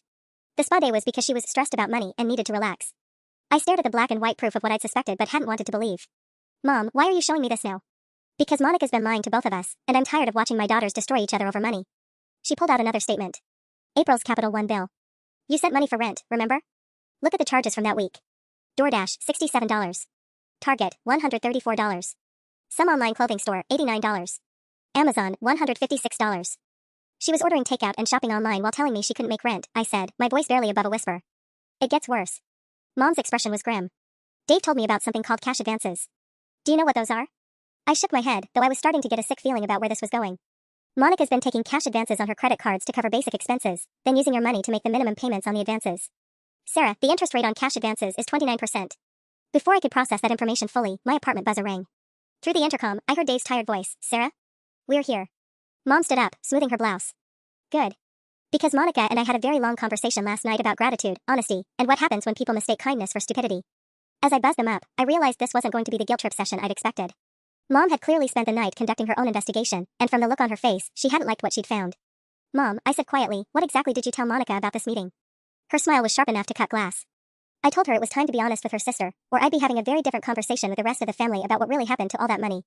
The spa day was because she was stressed about money and needed to relax. I stared at the black and white proof of what I'd suspected but hadn't wanted to believe. Mom, why are you showing me this now? Because Monica's been lying to both of us, and I'm tired of watching my daughters destroy each other over money. She pulled out another statement. April's Capital One bill. You sent money for rent, remember? Look at the charges from that week. DoorDash, $67. Target, $134. Some online clothing store, $89. Amazon, $156. She was ordering takeout and shopping online while telling me she couldn't make rent, I said, my voice barely above a whisper. It gets worse. Mom's expression was grim. Dave told me about something called cash advances. Do you know what those are? I shook my head, though I was starting to get a sick feeling about where this was going. Monica's been taking cash advances on her credit cards to cover basic expenses, then using your money to make the minimum payments on the advances. Sarah, the interest rate on cash advances is 29%. Before I could process that information fully, my apartment buzzer rang. Through the intercom, I heard Dave's tired voice. Sarah? We're here. Mom stood up, smoothing her blouse. Good. Because Monica and I had a very long conversation last night about gratitude, honesty, and what happens when people mistake kindness for stupidity. As I buzzed them up, I realized this wasn't going to be the guilt trip session I'd expected. Mom had clearly spent the night conducting her own investigation, and from the look on her face, she hadn't liked what she'd found. Mom, I said quietly, what exactly did you tell Monica about this meeting? Her smile was sharp enough to cut glass. I told her it was time to be honest with her sister, or I'd be having a very different conversation with the rest of the family about what really happened to all that money.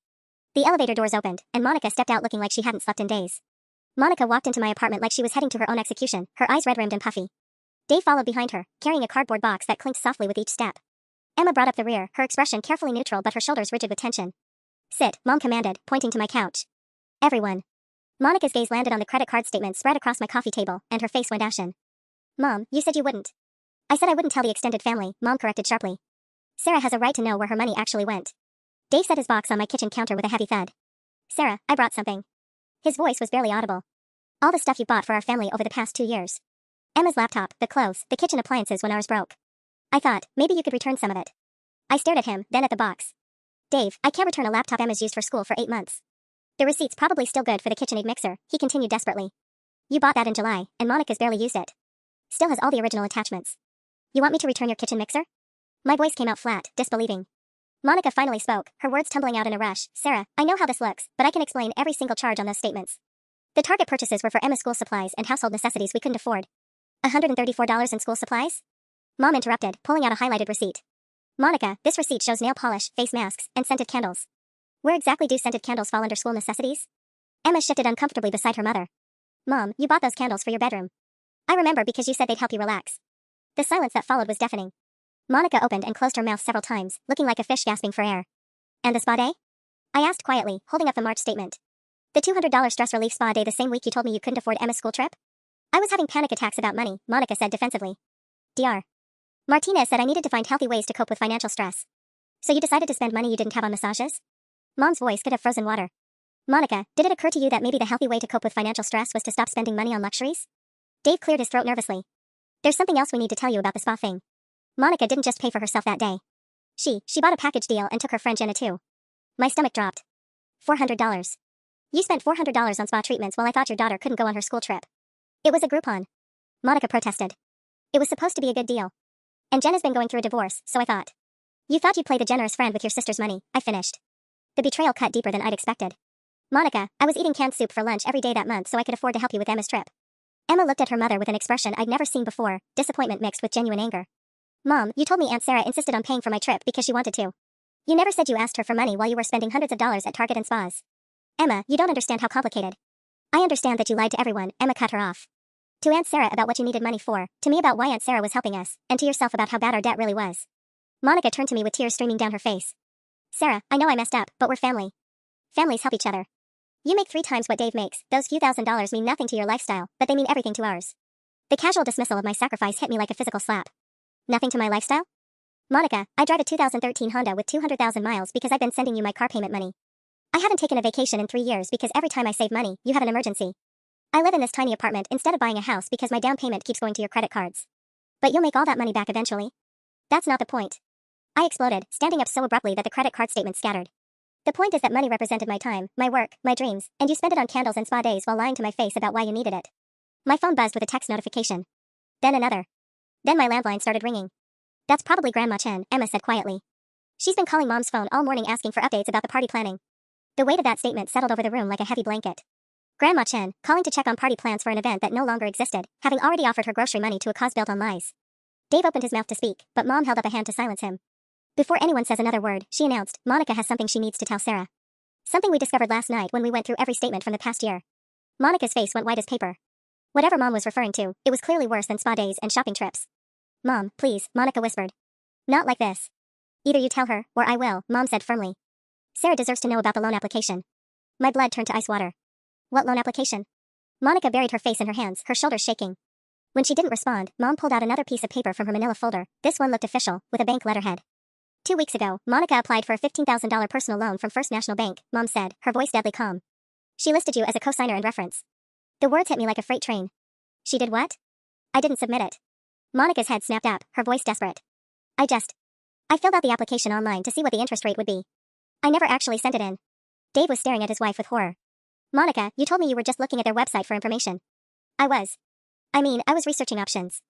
The elevator doors opened, and Monica stepped out looking like she hadn't slept in days. Monica walked into my apartment like she was heading to her own execution, her eyes red-rimmed and puffy. Dave followed behind her, carrying a cardboard box that clinked softly with each step. Emma brought up the rear, her expression carefully neutral but her shoulders rigid with tension. Sit, Mom commanded, pointing to my couch. Everyone. Monica's gaze landed on the credit card statement spread across my coffee table, and her face went ashen. Mom, you said you wouldn't. I said I wouldn't tell the extended family, Mom corrected sharply. Sarah has a right to know where her money actually went. Dave set his box on my kitchen counter with a heavy thud. Sarah, I brought something. His voice was barely audible. All the stuff you bought for our family over the past 2 years. Emma's laptop, the clothes, the kitchen appliances when ours broke. I thought, maybe you could return some of it. I stared at him, then at the box. Dave, I can't return a laptop Emma's used for school for 8 months. The receipt's probably still good for the KitchenAid mixer, he continued desperately. You bought that in July, and Monica's barely used it. Still has all the original attachments. You want me to return your kitchen mixer? My voice came out flat, disbelieving. Monica finally spoke, her words tumbling out in a rush. Sarah, I know how this looks, but I can explain every single charge on those statements. The Target purchases were for Emma's school supplies and household necessities we couldn't afford. $134 in school supplies? Mom interrupted, pulling out a highlighted receipt. Monica, this receipt shows nail polish, face masks, and scented candles. Where exactly do scented candles fall under school necessities? Emma shifted uncomfortably beside her mother. Mom, you bought those candles for your bedroom. I remember because you said they'd help you relax. The silence that followed was deafening. Monica opened and closed her mouth several times, looking like a fish gasping for air. And the spa day? I asked quietly, holding up the March statement. The $200 stress relief spa day the same week you told me you couldn't afford Emma's school trip? I was having panic attacks about money, Monica said defensively. Dr. Martinez said I needed to find healthy ways to cope with financial stress. So you decided to spend money you didn't have on massages? Mom's voice could have frozen water. Monica, did it occur to you that maybe the healthy way to cope with financial stress was to stop spending money on luxuries? Dave cleared his throat nervously. There's something else we need to tell you about the spa thing. Monica didn't just pay for herself that day. She bought a package deal and took her friend Jenna too. My stomach dropped. $400. You spent $400 on spa treatments while I thought your daughter couldn't go on her school trip. It was a Groupon. Monica protested. It was supposed to be a good deal. And Jenna's been going through a divorce, so I thought. You thought you'd play the generous friend with your sister's money, I finished. The betrayal cut deeper than I'd expected. Monica, I was eating canned soup for lunch every day that month so I could afford to help you with Emma's trip. Emma looked at her mother with an expression I'd never seen before, disappointment mixed with genuine anger. Mom, you told me Aunt Sarah insisted on paying for my trip because she wanted to. You never said you asked her for money while you were spending hundreds of dollars at Target and spas. Emma, you don't understand how complicated. I understand that you lied to everyone, Emma cut her off. To Aunt Sarah about what you needed money for, to me about why Aunt Sarah was helping us, and to yourself about how bad our debt really was. Monica turned to me with tears streaming down her face. Sarah, I know I messed up, but we're family. Families help each other. You make 3 times what Dave makes, those few $1,000s mean nothing to your lifestyle, but they mean everything to ours. The casual dismissal of my sacrifice hit me like a physical slap. Nothing to my lifestyle? Monica, I drive a 2013 Honda with 200,000 miles because I've been sending you my car payment money. I haven't taken a vacation in 3 years because every time I save money, you have an emergency. I live in this tiny apartment instead of buying a house because my down payment keeps going to your credit cards. But you'll make all that money back eventually. That's not the point. I exploded, standing up so abruptly that the credit card statement scattered. The point is that money represented my time, my work, my dreams, and you spent it on candles and spa days while lying to my face about why you needed it. My phone buzzed with a text notification. Then another. Then my landline started ringing. That's probably Grandma Chen, Emma said quietly. She's been calling Mom's phone all morning asking for updates about the party planning. The weight of that statement settled over the room like a heavy blanket. Grandma Chen, calling to check on party plans for an event that no longer existed, having already offered her grocery money to a cause built on lies. Dave opened his mouth to speak, but Mom held up a hand to silence him. Before anyone says another word, she announced, Monica has something she needs to tell Sarah. Something we discovered last night when we went through every statement from the past year. Monica's face went white as paper. Whatever Mom was referring to, it was clearly worse than spa days and shopping trips. Mom, please, Monica whispered. Not like this. Either you tell her, or I will, Mom said firmly. Sarah deserves to know about the loan application. My blood turned to ice water. What loan application? Monica buried her face in her hands, her shoulders shaking. When she didn't respond, Mom pulled out another piece of paper from her manila folder. This one looked official, with a bank letterhead. 2 weeks ago, Monica applied for a $15,000 personal loan from First National Bank, Mom said, her voice deadly calm. She listed you as a co-signer and reference. The words hit me like a freight train. She did what? I didn't submit it. Monica's head snapped up, her voice desperate. I filled out the application online to see what the interest rate would be. I never actually sent it in. Dave was staring at his wife with horror. Monica, you told me you were just looking at their website for information. I was researching options.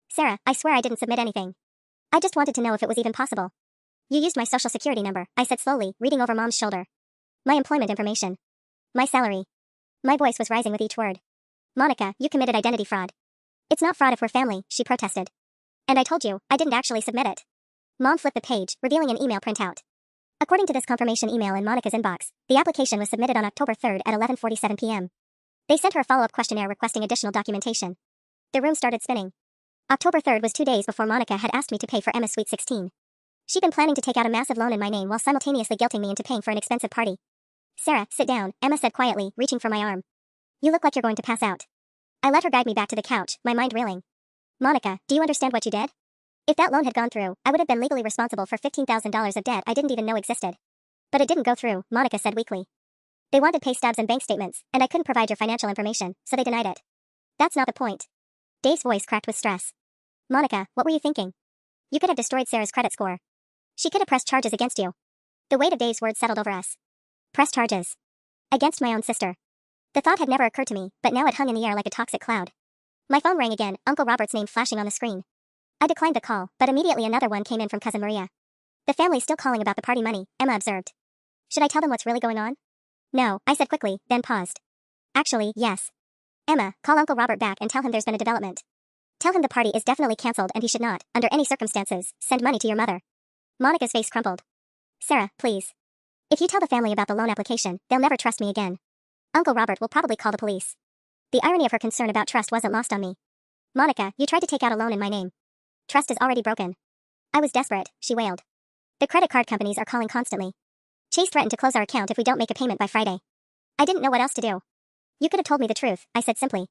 Sarah, I swear I didn't submit anything. I just wanted to know if it was even possible. You used my social security number, I said slowly, reading over Mom's shoulder. My employment information. My salary. My voice was rising with each word. Monica, you committed identity fraud. It's not fraud if we're family, she protested. And I told you, I didn't actually submit it. Mom flipped the page, revealing an email printout. According to this confirmation email in Monica's inbox, the application was submitted on October 3rd at 11:47 p.m. They sent her a follow-up questionnaire requesting additional documentation. The room started spinning. October 3rd was 2 days before Monica had asked me to pay for Emma's Sweet 16. She'd been planning to take out a massive loan in my name while simultaneously guilting me into paying for an expensive party. Sarah, sit down, Emma said quietly, reaching for my arm. You look like you're going to pass out. I let her guide me back to the couch, my mind reeling. Monica, do you understand what you did? If that loan had gone through, I would have been legally responsible for $15,000 of debt I didn't even know existed. But it didn't go through, Monica said weakly. They wanted pay stubs and bank statements, and I couldn't provide your financial information, so they denied it. That's not the point. Dave's voice cracked with stress. Monica, what were you thinking? You could have destroyed Sarah's credit score. She could have pressed charges against you. The weight of Dave's words settled over us. Press charges. Against my own sister. The thought had never occurred to me, but now it hung in the air like a toxic cloud. My phone rang again, Uncle Robert's name flashing on the screen. I declined the call, but immediately another one came in from Cousin Maria. The family's still calling about the party money, Emma observed. Should I tell them what's really going on? No, I said quickly, then paused. Actually, yes. Emma, call Uncle Robert back and tell him there's been a development. Tell him the party is definitely cancelled and he should not, under any circumstances, send money to your mother. Monica's face crumpled. Sarah, please. If you tell the family about the loan application, they'll never trust me again. Uncle Robert will probably call the police. The irony of her concern about trust wasn't lost on me. Monica, you tried to take out a loan in my name. Trust is already broken. I was desperate, she wailed. The credit card companies are calling constantly. Chase threatened to close our account if we don't make a payment by Friday. I didn't know what else to do. You could have told me the truth, I said simply.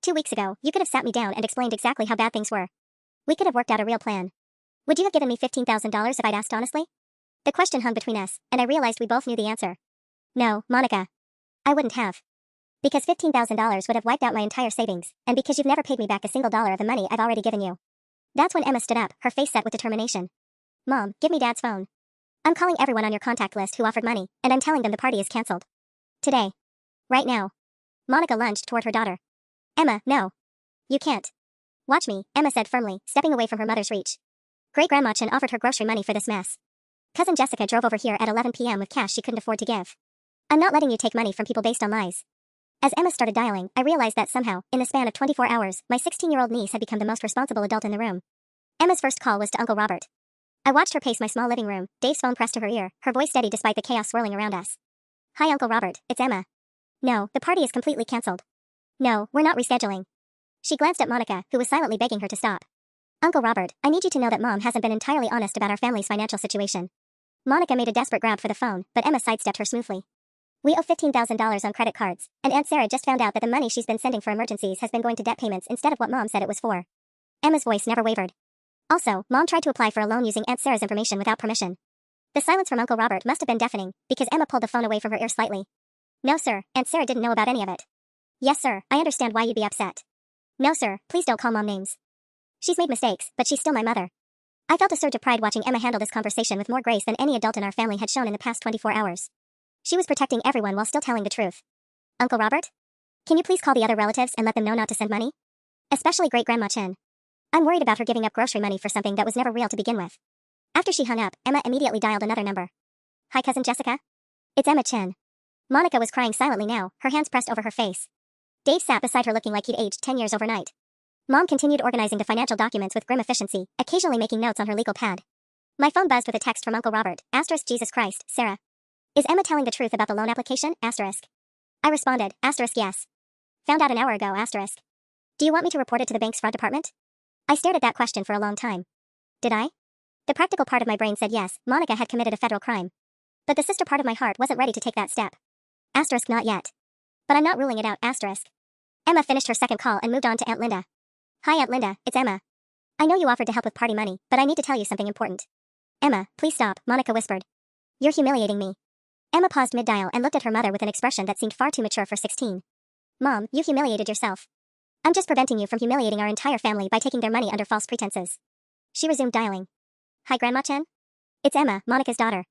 2 weeks ago, you could have sat me down and explained exactly how bad things were. We could have worked out a real plan. Would you have given me $15,000 if I'd asked honestly? The question hung between us, and I realized we both knew the answer. No, Monica. I wouldn't have. Because $15,000 would have wiped out my entire savings, and because you've never paid me back a single dollar of the money I've already given you. That's when Emma stood up, her face set with determination. Mom, give me Dad's phone. I'm calling everyone on your contact list who offered money, and I'm telling them the party is cancelled. Today. Right now. Monica lunged toward her daughter. Emma, no. You can't. Watch me, Emma said firmly, stepping away from her mother's reach. Great-Grandma Chen offered her grocery money for this mess. Cousin Jessica drove over here at 11 p.m. with cash she couldn't afford to give. I'm not letting you take money from people based on lies. As Emma started dialing, I realized that somehow, in the span of 24 hours, my 16-year-old niece had become the most responsible adult in the room. Emma's first call was to Uncle Robert. I watched her pace my small living room, Dave's phone pressed to her ear, her voice steady despite the chaos swirling around us. Hi Uncle Robert, it's Emma. No, the party is completely cancelled. No, we're not rescheduling. She glanced at Monica, who was silently begging her to stop. Uncle Robert, I need you to know that Mom hasn't been entirely honest about our family's financial situation. Monica made a desperate grab for the phone, but Emma sidestepped her smoothly. We owe $15,000 on credit cards, and Aunt Sarah just found out that the money she's been sending for emergencies has been going to debt payments instead of what Mom said it was for. Emma's voice never wavered. Also, Mom tried to apply for a loan using Aunt Sarah's information without permission. The silence from Uncle Robert must have been deafening, because Emma pulled the phone away from her ear slightly. No sir, Aunt Sarah didn't know about any of it. Yes sir, I understand why you'd be upset. No sir, please don't call Mom names. She's made mistakes, but she's still my mother. I felt a surge of pride watching Emma handle this conversation with more grace than any adult in our family had shown in the past 24 hours. She was protecting everyone while still telling the truth. Uncle Robert? Can you please call the other relatives and let them know not to send money? Especially Great-Grandma Chen. I'm worried about her giving up grocery money for something that was never real to begin with. After she hung up, Emma immediately dialed another number. Hi Cousin Jessica? It's Emma Chen. Monica was crying silently now, her hands pressed over her face. Dave sat beside her looking like he'd aged 10 years overnight. Mom continued organizing the financial documents with grim efficiency, occasionally making notes on her legal pad. My phone buzzed with a text from Uncle Robert, * Jesus Christ, Sarah. Is Emma telling the truth about the loan application, *? I responded, * yes. Found out an hour ago, *. Do you want me to report it to the bank's fraud department? I stared at that question for a long time. Did I? The practical part of my brain said yes, Monica had committed a federal crime. But the sister part of my heart wasn't ready to take that step. * not yet. But I'm not ruling it out, *. Emma finished her second call and moved on to Aunt Linda. Hi Aunt Linda, it's Emma. I know you offered to help with party money, but I need to tell you something important. Emma, please stop, Monica whispered. You're humiliating me. Emma paused mid-dial and looked at her mother with an expression that seemed far too mature for 16. Mom, you humiliated yourself. I'm just preventing you from humiliating our entire family by taking their money under false pretenses. She resumed dialing. Hi, Grandma Chen? It's Emma, Monica's daughter.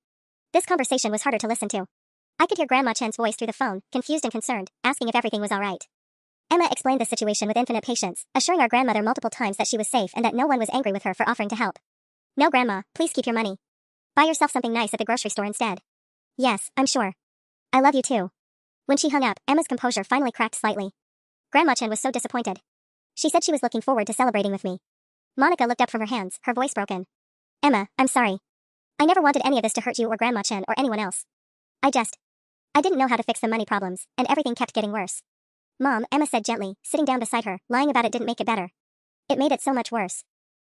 This conversation was harder to listen to. I could hear Grandma Chen's voice through the phone, confused and concerned, asking if everything was all right. Emma explained the situation with infinite patience, assuring our grandmother multiple times that she was safe and that no one was angry with her for offering to help. No, Grandma, please keep your money. Buy yourself something nice at the grocery store instead. Yes, I'm sure. I love you too. When she hung up, Emma's composure finally cracked slightly. Grandma Chen was so disappointed. She said she was looking forward to celebrating with me. Monica looked up from her hands, her voice broken. Emma, I'm sorry. I never wanted any of this to hurt you or Grandma Chen or anyone else. I didn't know how to fix the money problems, and everything kept getting worse. Mom, Emma said gently, sitting down beside her. Lying about it didn't make it better. It made it so much worse.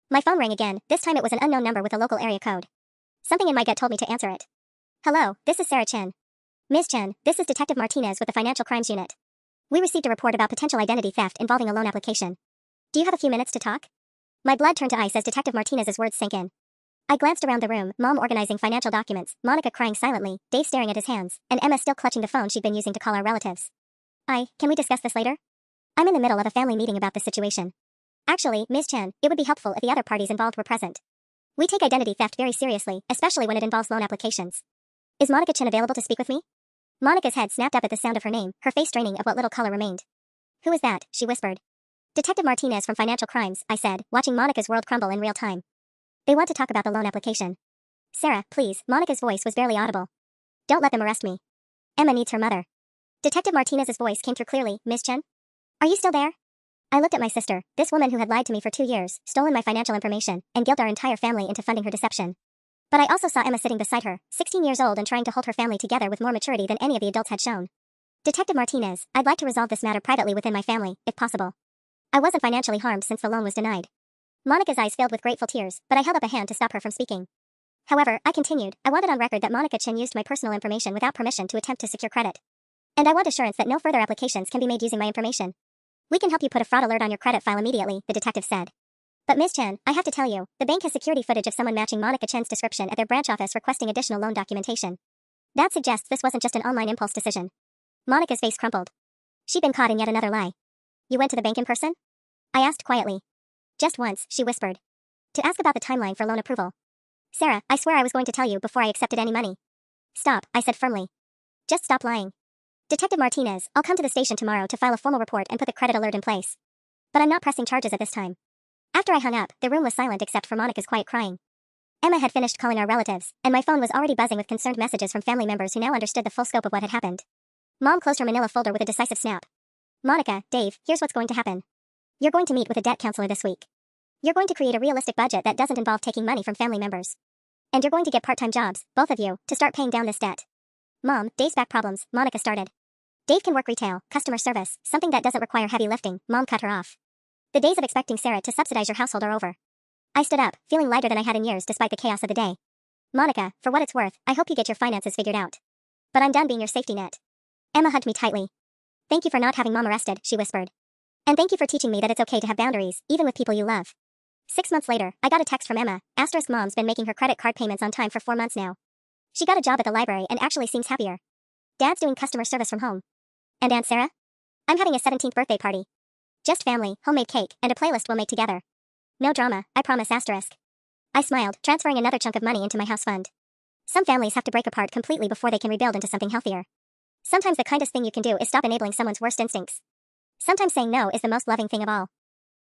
My phone rang again, this time it was an unknown number with a local area code. Something in my gut told me to answer it. Hello, this is Sarah Chen. Ms. Chen, this is Detective Martinez with the Financial Crimes Unit. We received a report about potential identity theft involving a loan application. Do you have a few minutes to talk? My blood turned to ice as Detective Martinez's words sank in. I glanced around the room, Mom organizing financial documents, Monica crying silently, Dave staring at his hands, and Emma still clutching the phone she'd been using to call our relatives. Can we discuss this later? I'm in the middle of a family meeting about this situation. Actually, Ms. Chen, it would be helpful if the other parties involved were present. We take identity theft very seriously, especially when it involves loan applications. Is Monica Chen available to speak with me? Monica's head snapped up at the sound of her name, her face draining of what little color remained. Who is that? She whispered. Detective Martinez from Financial Crimes, I said, watching Monica's world crumble in real time. They want to talk about the loan application. Sarah, please, Monica's voice was barely audible. Don't let them arrest me. Emma needs her mother. Detective Martinez's voice came through clearly. Ms. Chen? Are you still there? I looked at my sister, this woman who had lied to me for 2 years, stolen my financial information, and guilted our entire family into funding her deception. But I also saw Emma sitting beside her, 16 years old and trying to hold her family together with more maturity than any of the adults had shown. Detective Martinez, I'd like to resolve this matter privately within my family, if possible. I wasn't financially harmed since the loan was denied. Monica's eyes filled with grateful tears, but I held up a hand to stop her from speaking. However, I continued, I wanted on record that Monica Chen used my personal information without permission to attempt to secure credit. And I want assurance that no further applications can be made using my information. We can help you put a fraud alert on your credit file immediately, the detective said. But Ms. Chen, I have to tell you, the bank has security footage of someone matching Monica Chen's description at their branch office requesting additional loan documentation. That suggests this wasn't just an online impulse decision. Monica's face crumpled. She'd been caught in yet another lie. You went to the bank in person? I asked quietly. Just once, she whispered. To ask about the timeline for loan approval. Sarah, I swear I was going to tell you before I accepted any money. Stop, I said firmly. Just stop lying. Detective Martinez, I'll come to the station tomorrow to file a formal report and put the credit alert in place. But I'm not pressing charges at this time. After I hung up, the room was silent except for Monica's quiet crying. Emma had finished calling our relatives, and my phone was already buzzing with concerned messages from family members who now understood the full scope of what had happened. Mom closed her manila folder with a decisive snap. Monica, Dave, here's what's going to happen. You're going to meet with a debt counselor this week. You're going to create a realistic budget that doesn't involve taking money from family members. And you're going to get part-time jobs, both of you, to start paying down this debt. Mom, Dave's back problems, Monica started. Dave can work retail, customer service, something that doesn't require heavy lifting, Mom cut her off. The days of expecting Sarah to subsidize your household are over. I stood up, feeling lighter than I had in years despite the chaos of the day. Monica, for what it's worth, I hope you get your finances figured out. But I'm done being your safety net. Emma hugged me tightly. Thank you for not having Mom arrested, she whispered. And thank you for teaching me that it's okay to have boundaries, even with people you love. 6 months later, I got a text from Emma. * Mom's been making her credit card payments on time for 4 months now. She got a job at the library and actually seems happier. Dad's doing customer service from home. And Aunt Sarah? I'm having a 17th birthday party. Just family, homemade cake, and a playlist we'll make together. No drama, I promise. I smiled, transferring another chunk of money into my house fund. Some families have to break apart completely before they can rebuild into something healthier. Sometimes the kindest thing you can do is stop enabling someone's worst instincts. Sometimes saying no is the most loving thing of all.